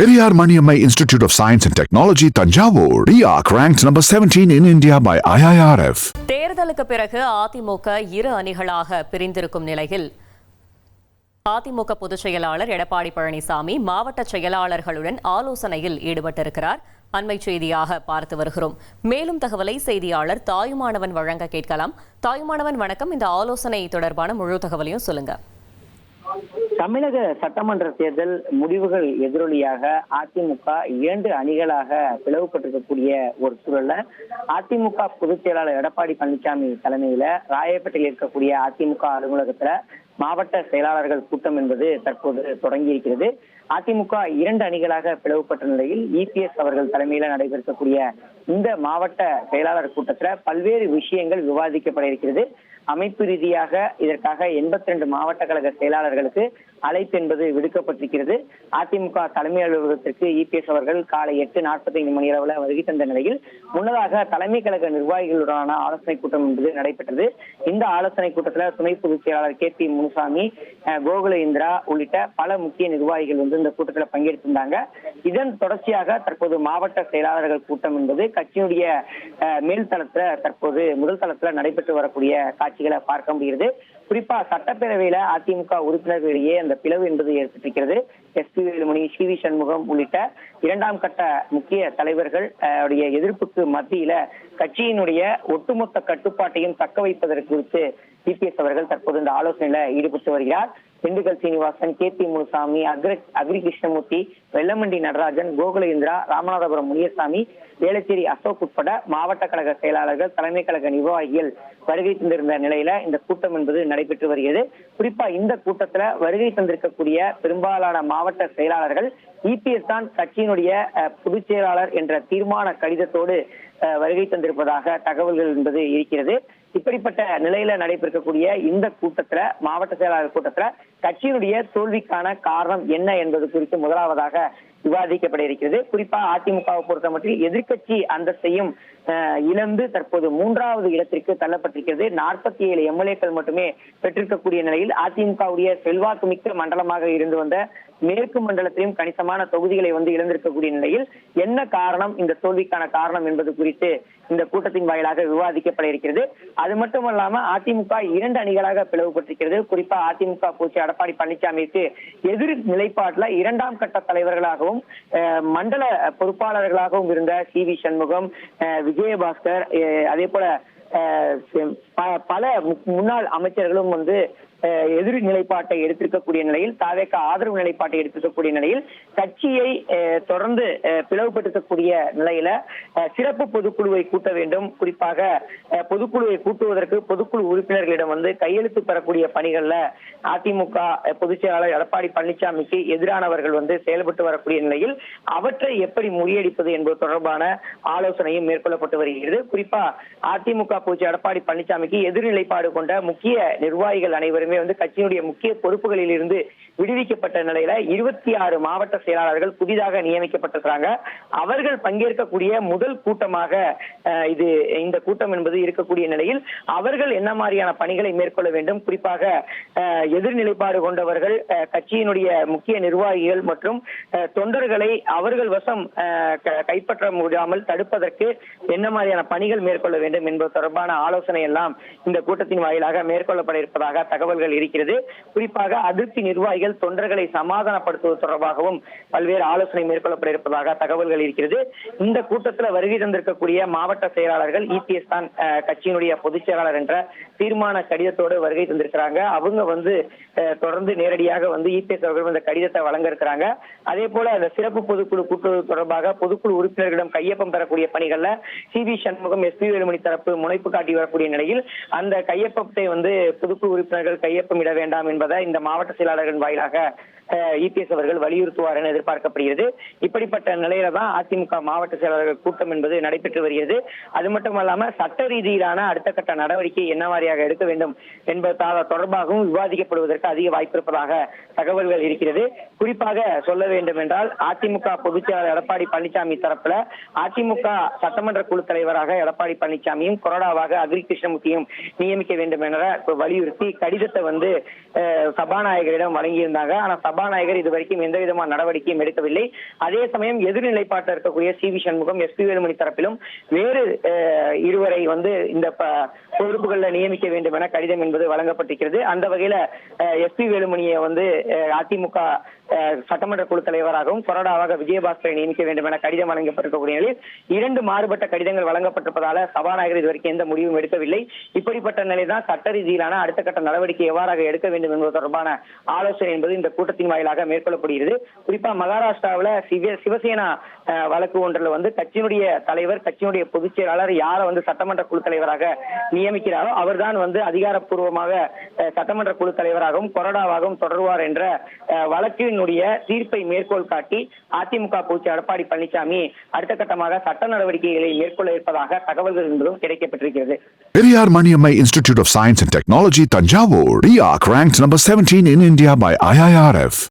Periyar Maniammai Institute of Science and Technology, Tanjavur. RIAC ranked number 17 in India by IIRF. தேர்தலுக்கு பிறகு அதிமுக இரு அணிகளாக பிரிந்திருக்கும் நிலையில் அதிமுக பொதுச் செயலாளர் எடப்பாடி பழனிசாமி மாவட்ட செயலாளர்களுடன் ஆலோசனையில் ஈடுபட்டிருக்கிறார். அண்மை செய்தியாக பார்த்து வருகிறோம். மேலும் தகவலை செய்தியாளர் தாயுமானவன் வழங்க கேட்கலாம். தாயுமானவன் வணக்கம். இந்த ஆலோசனை தொடர்பான முழு தகவலையும் சொல்லுங்க. தமிழக சட்டமன்ற தேர்தல் முடிவுகள் எதிரொலியாக அதிமுக 2 அணிகளாக பிளவுபட்டிருக்கக்கூடிய ஒரு சூழல்ல அதிமுக பொதுச் செயலாளர் எடப்பாடி பழனிசாமி தலைமையில ராயப்பேட்டையில் இருக்கக்கூடிய அதிமுக அலுவலகத்துல மாவட்ட செயலாளர்கள் கூட்டம் என்பது தற்போது தொடங்கி இருக்கிறது. அதிமுக 2 அணிகளாக பிளவுபட்ட நிலையில் இபிஎஸ் அவர்கள் தலைமையில நடைபெறக்கூடிய இந்த மாவட்ட செயலாளர் கூட்டத்துல பல்வேறு விஷயங்கள் விவாதிக்கப்பட இருக்கிறது. அமைப்பு ரீதியாக இதற்காக 82 மாவட்ட கழக செயலாளர்களுக்கு அழைப்பு என்பது விடுக்கப்பட்டிருக்கிறது. அதிமுக தலைமை அலுவலகத்திற்கு இபிஎஸ் அவர்கள் காலை 8:45 மணி அளவில் வருகை தந்த நிலையில் முன்னதாக தலைமை கழக நிர்வாகிகளுடனான ஆலோசனை கூட்டம் என்பது நடைபெற்றது. இந்த ஆலோசனை கூட்டத்தில் துணை பொதுச் செயலாளர் KP முனுசாமி, கோகுல இந்திரா உள்ளிட்ட பல முக்கிய நிர்வாகிகள் இந்த கூட்டத்தில் பங்கேற்றிருந்தாங்க. இதன் தொடர்ச்சியாக தற்போது மாவட்ட செயலாளர்கள் கூட்டம் என்பது கட்சியினுடைய மேல்தளத்துல தற்போது முதல் தளத்துல நடைபெற்று வரக்கூடிய காட்சிகளை பார்க்க முடிகிறது. குறிப்பா சட்டப்பேரவையில அதிமுக உறுப்பினர்களிடையே அந்த பிளவு என்பது ஏற்பட்டிருக்கிறது. SP வேலுமணி, CV சண்முகம் உள்ளிட்ட 2ஆம் கட்ட முக்கிய தலைவர்கள் எதிர்ப்புக்கு மத்தியில கட்சியினுடைய ஒட்டுமொத்த கட்டுப்பாட்டையும் தக்க வைப்பதற்கு குறித்து இபிஎஸ் அவர்கள் தற்போது இந்த ஆலோசனையில ஈடுபட்டு வருகிறார். திண்டுக்கல் சீனிவாசன், KP முனுசாமி, அக்ரி கிருஷ்ணமூர்த்தி, வெள்ளமண்டி நடராஜன், கோகுல இந்திரா, ராமநாதபுரம் முனியசாமி, வேளச்சேரி அசோக் உட்பட மாவட்ட கழக செயலாளர்கள், தலைமை கழக நிர்வாகிகள் வருகை தந்திருந்த நிலையில இந்த கூட்டம் என்பது நடைபெற்று வருகிறது. குறிப்பா இந்த கூட்டத்துல வருகை தந்திருக்கக்கூடிய பெரும்பாலான மாவட்ட செயலாளர்கள் இபிஎஸ் தான் கட்சியினுடைய பொதுச் செயலாளர் என்ற தீர்மான கடிதத்தோடு வருகை தந்திருப்பதாக தகவல்கள் என்பது இருக்கிறது. இப்படிப்பட்ட நிலையில நடைபெறக்கூடிய இந்த கூட்டத்துல, மாவட்ட செயலாளர் கூட்டத்துல கட்சியினுடைய தோல்விக்கான காரணம் என்ன என்பது குறித்து முதலாவதாக விவாதிக்கப்பட இருக்கிறது. குறிப்பா அதிமுகவை பொறுத்தமட்டில் எதிர்கட்சி அந்தஸ்தையும் இழந்து தற்போது 3வது இடத்திற்கு தள்ளப்பட்டிருக்கிறது. 47 MLAக்கள் மட்டுமே பெற்றிருக்கக்கூடிய நிலையில் அதிமுகவுடைய செல்வாக்கு மிக்க மண்டலமாக இருந்து வந்த மேற்கு மண்டலத்திலும் கணிசமான தொகுதிகளை இழந்திருக்கக்கூடிய நிலையில் என்ன காரணம், இந்த தோல்விக்கான காரணம் என்பது குறித்து இந்த கூட்டத்தின் வாயிலாக விவாதிக்கப்பட இருக்கிறது. அது மட்டுமல்லாம அதிமுக 2 அணிகளாக பிளவுபட்டிருக்கிறது. குறிப்பா அதிமுக பொதுச் எடப்பாடி பழனிசாமிக்கு எதிர் நிலைப்பாட்டுல 2ஆம் கட்ட தலைவர்களாகவும் மண்டல பொறுப்பாளர்களாகவும் இருந்த CV சண்முகம், விஜயபாஸ்கர், அதே போல பல முன்னாள் அமைச்சர்களும் எதிர் நிலைப்பாட்டை எடுத்திருக்கக்கூடிய நிலையில், தாவேக ஆதரவு நிலைப்பாட்டை எடுத்திருக்கக்கூடிய நிலையில் கட்சியை தொடர்ந்து பிளவுபடுத்தக்கூடிய நிலையில சிறப்பு பொதுக்குழுவை கூட்ட வேண்டும். குறிப்பாக பொதுக்குழுவை கூட்டுவதற்கு பொதுக்குழு உறுப்பினர்களிடம் கையெழுத்து பெறக்கூடிய பணிகள்ல அதிமுக பொதுச் செயலாளர் எடப்பாடி பழனிசாமிக்கு எதிரானவர்கள் செயல்பட்டு வரக்கூடிய நிலையில் அவற்றை எப்படி முறியடிப்பது என்பது தொடர்பான ஆலோசனையும் மேற்கொள்ளப்பட்டு வருகிறது. குறிப்பா அதிமுக பொதுச் எடப்பாடி பழனிசாமிக்கு எதிர்நிலைப்பாடு கொண்ட முக்கிய நிர்வாகிகள் அனைவரும் கட்சியினுடைய முக்கிய பொறுப்புகளில் இருந்து விடுவிக்கப்பட்ட நிலையில 26 மாவட்ட செயலாளர்கள் புதிதாக நியமிக்கப்பட்டிருக்கிறாங்க. அவர்கள் பங்கேற்கக்கூடிய முதல் கூட்டமாக இந்த கூட்டம் என்பது இருக்கக்கூடிய நிலையில் அவர்கள் என்ன மாதிரியான பணிகளை மேற்கொள்ள வேண்டும், குறிப்பாக எதிர்நிலைப்பாடு கொண்டவர்கள், கட்சியினுடைய முக்கிய நிர்வாகிகள் மற்றும் தொண்டர்களை அவர்கள் வசம் கைப்பற்ற முடியாமல் தடுப்பதற்கு என்ன மாதிரியான பணிகள் மேற்கொள்ள வேண்டும் என்பது தொடர்பான ஆலோசனை எல்லாம் இந்த கூட்டத்தின் வாயிலாக மேற்கொள்ளப்பட இருப்பதாக தகவல்கள் இருக்கிறது. குறிப்பாக அதிருப்தி நிர்வாகிகள் தொண்டர்களை சமாதானப்படுத்துவது தொடர்பாகவும் பல்வேறு ஆலோசனை மேற்கொள்ளப்பட இருப்பதாக தகவல்கள் இருக்கிறது. இந்த கூட்டத்தில் வருகை தந்திருக்கக்கூடிய மாவட்ட செயலாளர்கள் இபிஎஸ் தான் கட்சியினுடைய பொதுச் செயலாளர் என்ற தீர்மான கடிதத்தோடு வருகை தந்திருக்கிறாங்க. அவங்க தொடர்ந்து நேரடியாக இபிஎஸ் அவர்கள் இந்த கடிதத்தை வழங்க இருக்கிறாங்க. அதே போல அந்த சிறப்பு பொதுக்குழு கூட்டுவது தொடர்பாக பொதுக்குழு உறுப்பினர்களிடம் கையொப்பம் பெறக்கூடிய பணிகள்ல CV சண்முகம், SP வேலுமணி தரப்பு முனைப்பு காட்டி வரக்கூடிய நிலையில் அந்த கையொப்பத்தை பொதுக்குழு உறுப்பினர்கள் கையொப்பமிட வேண்டாம் என்பதை இந்த மாவட்ட செயலாளர்கள் வாயிலாக இபிஎஸ் அவர்கள் வலியுறுத்துவார் என எதிர்பார்க்கப்படுகிறது. இப்படிப்பட்ட நிலையில தான் அதிமுக மாவட்ட செயலாளர்கள் கூட்டம் என்பது நடைபெற்று வருகிறது. அது மட்டுமல்லாம சட்ட ரீதியிலான அடுத்த கட்ட நடவடிக்கை என்ன மாதிரியாக எடுக்க வேண்டும் என்பது தொடர்பாகவும் விவாதிக்கப்படுவதற்கு அதிக வாய்ப்பு இருப்பதாக தகவல்கள் இருக்கிறது. குறிப்பாக சொல்ல வேண்டும் என்றால் அதிமுக பொதுச் செயலாளர் எடப்பாடி பழனிசாமி தரப்புல அதிமுக சட்டமன்ற குழு தலைவராக எடப்பாடி பழனிசாமியும், கொறடாவாக அக்ரி கிருஷ்ணமூர்த்தியும் நியமிக்க வேண்டும் என வலியுறுத்தி கடிதத்தை சபாநாயகரிடம் வழங்கியிருந்தாங்க. ஆனா சபாநாயகர் இதுவரைக்கும் எந்த விதமான நடவடிக்கையும் எடுக்கவில்லை. அதே சமயம் எதிர்நிலைப்பாட்டில் இருக்கக்கூடிய சி.வி. சண்முகம், எஸ்.பி. வேலுமணி தரப்பிலும் வேறு இருவரை இந்த பொறுப்புகளில் நியமிக்க வேண்டும் என கடிதம் என்பது வழங்கப்பட்டிருக்கிறது. அந்த வகையில எஸ்.பி. வேலுமணியை அதிமுக சட்டமன்ற குழு தலைவராகவும் கொறடாவாக விஜயபாஸ்கரை நியமிக்க வேண்டும் என கடிதம் வழங்கப்பட்டிருக்கக்கூடிய நிலையில் 2 மாறுபட்ட கடிதங்கள் வழங்கப்பட்டிருப்பதால சபாநாயகர் இதுவரைக்கும் எந்த முடிவும் எடுக்கவில்லை. இப்படிப்பட்ட நிலைதான் சட்ட ரீதியிலான அடுத்த கட்ட நடவடிக்கை எவ்வாறாக எடுக்க வேண்டும் என்பது தொடர்பான ஆலோசனை என்பது இந்த கூட்டத்தின் வாயிலாக மேற்கொள்ளப்படுகிறது. குறிப்பா மகாராஷ்டிராவில் சிவசேனா வழக்கு ஒன்றில் கட்சியினுடைய தலைவர், கட்சியினுடைய பொதுச் செயலாளர் யாரை சட்டமன்ற குழு தலைவராக நியமிக்கிறாரோ அவர்தான் அதிகாரப்பூர்வமாக சட்டமன்ற குழு தலைவராகவும் கொறடாவாகவும் தொடர்வார் என்ற வழக்கினுடைய தீர்ப்பை மேற்கோள் காட்டி அதிமுக பொதுச் எடப்பாடி பழனிசாமி அடுத்த கட்டமாக சட்ட நடவடிக்கைகளை மேற்கொள்ள இருப்பதாக தகவல்கள் என்பதும் கிடைக்கப்பட்டிருக்கிறது. Periyar Maniammai Institute of Science and Technology, Tanjavur. RIAC ranked number 17 in India by IIRF.